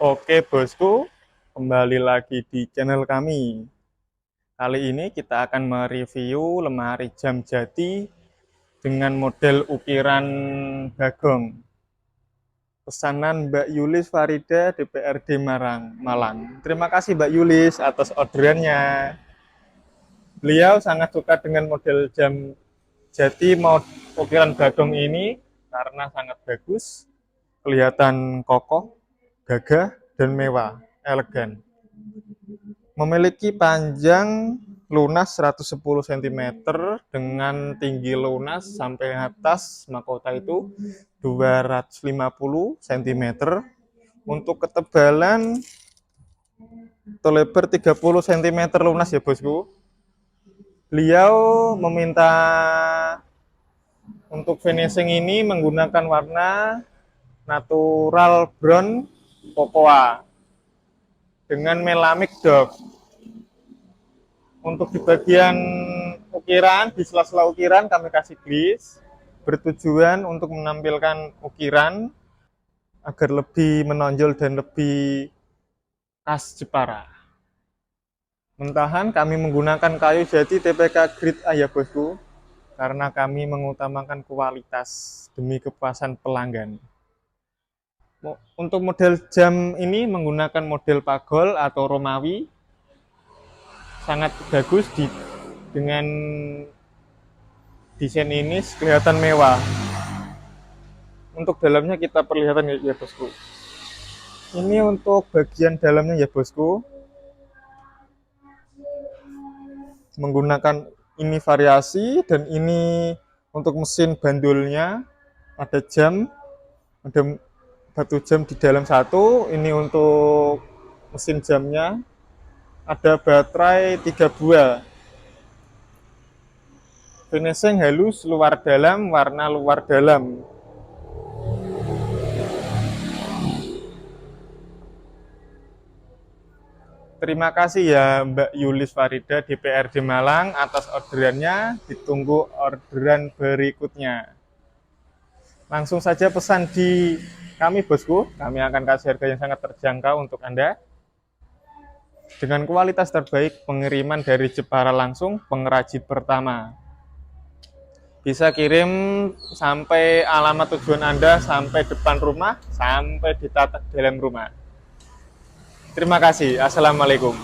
Oke bosku, kembali lagi di channel kami. Kali ini kita akan mereview lemari jam jati dengan model ukiran bagong. Pesanan Mbak Yulis Farida DPRD Malang. Terima kasih Mbak Yulis atas orderannya. Beliau sangat suka dengan model jam jati ukiran bagong ini karena sangat bagus, kelihatan kokoh, gagah, dan mewah, elegan. Memiliki panjang lunas 110 cm dengan tinggi lunas sampai atas mahkota itu 250 cm. Untuk ketebalan atau lebar 30 cm lunas ya bosku. Beliau meminta untuk finishing ini menggunakan warna natural brown cocoa dengan melamik dark. Untuk di bagian ukiran, di sela-sela ukiran kami kasih glaze bertujuan untuk menampilkan ukiran agar lebih menonjol dan lebih khas Jepara. Mentahan kami menggunakan kayu jati TPK Grade A ya bosku, karena kami mengutamakan kualitas demi kepuasan pelanggan. Untuk model jam ini menggunakan model pagol atau Romawi, sangat bagus dengan desain ini kelihatan mewah. Untuk dalamnya kita perlihatkan ya bosku. Ini untuk bagian dalamnya ya bosku. Menggunakan ini variasi dan ini untuk mesin bandulnya. Ada jam, ada batu jam di dalam satu. Ini untuk mesin jamnya. Ada baterai 3 buah. Finishing halus luar dalam, warna luar dalam. Terima kasih ya Mbak Yulis Farida DPRD Malang atas orderannya. Ditunggu orderan berikutnya. Langsung saja pesan di kami bosku. Kami akan kasih harga yang sangat terjangkau untuk Anda. Dengan kualitas terbaik, pengiriman dari Jepara langsung, pengrajin pertama. Bisa kirim sampai alamat tujuan Anda, sampai depan rumah, sampai di tatak dalam rumah. Terima kasih. Assalamualaikum.